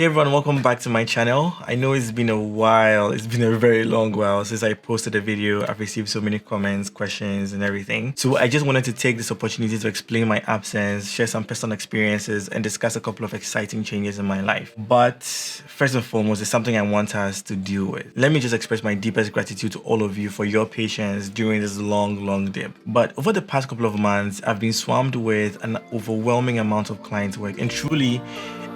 Hey everyone, welcome back to my channel. I know it's been a while, it's been a very long while since I posted a video. I've received so many comments, questions and everything. So I just wanted to take this opportunity to explain my absence, share some personal experiences and discuss a couple of exciting changes in my life. But first and foremost, it's something I want us to deal with. Let me just express my deepest gratitude to all of you for your patience during this long dip. But over the past couple of months, I've been swamped with an overwhelming amount of client work, and truly,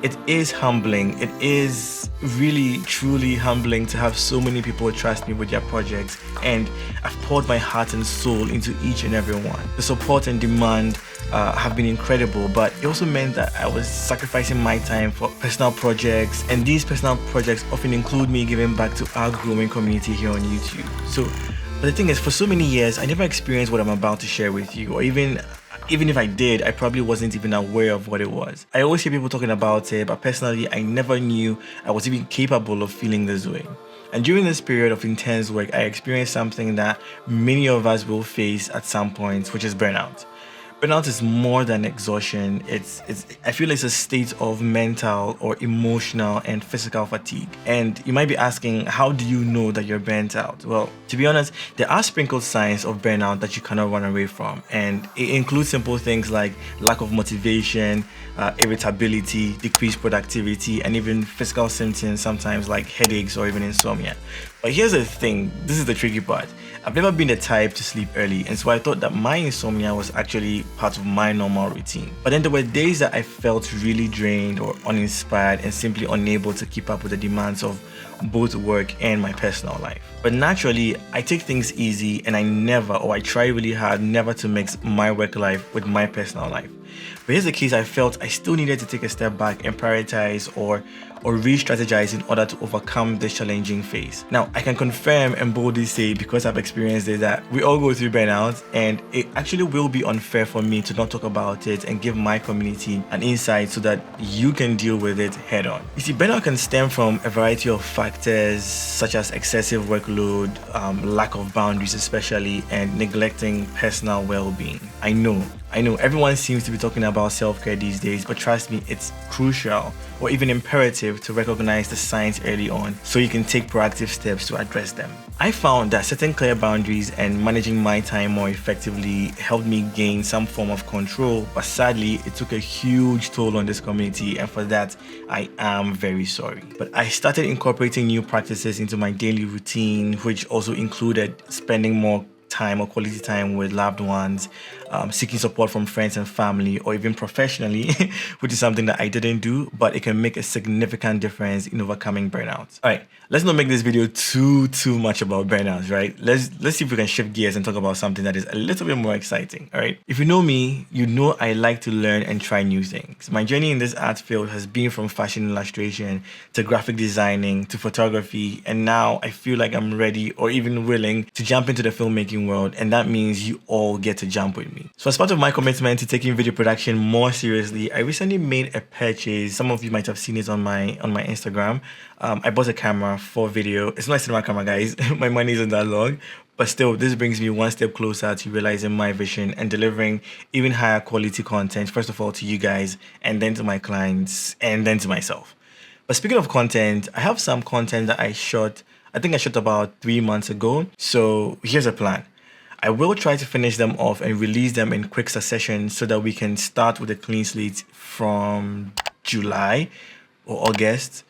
it is humbling. It is really, truly humbling to have so many people trust me with their projects, and I've poured my heart and soul into each and every one. The support and demand have been incredible, but it also meant that I was sacrificing my time for personal projects, and these personal projects often include me giving back to our growing community here on YouTube. But the thing is, for so many years, I never experienced what I'm about to share with you, or even if I did, I probably wasn't even aware of what it was. I always hear people talking about it, but personally, I never knew I was even capable of feeling this way. And during this period of intense work, I experienced something that many of us will face at some point, which is burnout. Burnout is more than exhaustion. I feel it's a state of mental or emotional and physical fatigue. And you might be asking, how do you know that you're burnt out? Well, to be honest, there are sprinkled signs of burnout that you cannot run away from. And it includes simple things like lack of motivation, irritability, decreased productivity, and even physical symptoms, sometimes like headaches or even insomnia. But here's the thing, this is the tricky part. I've never been the type to sleep early, and so I thought that my insomnia was actually part of my normal routine. But then there were days that I felt really drained or uninspired and simply unable to keep up with the demands of both work and my personal life. But naturally, I take things easy, and I try really hard never to mix my work life with my personal life. But here's the case, I felt I still needed to take a step back and prioritize or re-strategize in order to overcome this challenging phase. Now, I can confirm and boldly say, because I've experienced it, that we all go through burnout, and it actually will be unfair for me to not talk about it and give my community an insight so that you can deal with it head on. You see, burnout can stem from a variety of factors such as excessive workload, lack of boundaries especially, and neglecting personal well-being. I know everyone seems to be talking about self-care these days, but trust me, it's crucial or even imperative to recognize the signs early on so you can take proactive steps to address them. I found that setting clear boundaries and managing my time more effectively helped me gain some form of control, but sadly, it took a huge toll on this community, and for that, I am very sorry. But I started incorporating new practices into my daily routine, which also included spending more time or quality time with loved ones, seeking support from friends and family, or even professionally, which is something that I didn't do, but it can make a significant difference in overcoming burnout. All right, let's not make this video too much about burnouts, right? Let's see if we can shift gears and talk about something that is a little bit more exciting. All right, if you know me, you know I like to learn and try new things. My journey in this art field has been from fashion illustration to graphic designing to photography, and now I feel like I'm ready or even willing to jump into the filmmaking world, and that means you all get to jump with me. So as part of my commitment to taking video production more seriously, I recently made a purchase. Some of you might have seen it on my Instagram. I bought a camera for video. It's not a cinema camera, guys. My money isn't that long. But still, this brings me one step closer to realizing my vision and delivering even higher quality content, first of all to you guys, and then to my clients, and then to myself. But speaking of content, I have some content that I think I shot about 3 months ago. So here's a plan. I will try to finish them off and release them in quick succession so that we can start with a clean slate from July or August,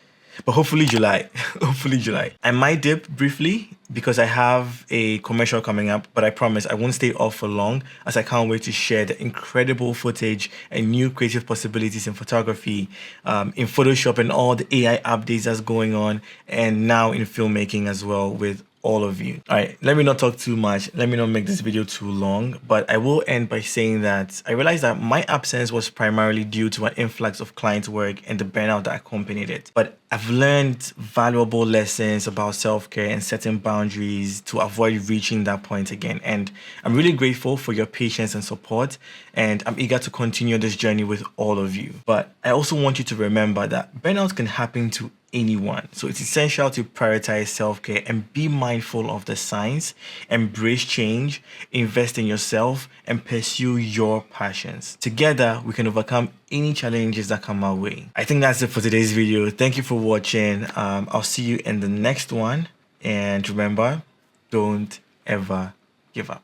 but hopefully July. Hopefully July. I might dip briefly because I have a commercial coming up, but I promise I won't stay off for long, as I can't wait to share the incredible footage and new creative possibilities in photography, in Photoshop and all the AI updates that's going on, and now in filmmaking as well with all of you. All right, let me not talk too much. Let me not make this video too long, but I will end by saying that I realized that my absence was primarily due to an influx of client work and the burnout that accompanied it. But I've learned valuable lessons about self-care and setting boundaries to avoid reaching that point again. And I'm really grateful for your patience and support, and I'm eager to continue this journey with all of you. But I also want you to remember that burnout can happen to anyone. So it's essential to prioritize self-care and be mindful of the signs, embrace change, invest in yourself, and pursue your passions. Together, we can overcome any challenges that come our way. I think that's it for today's video. Thank you for watching. I'll see you in the next one. And remember, don't ever give up.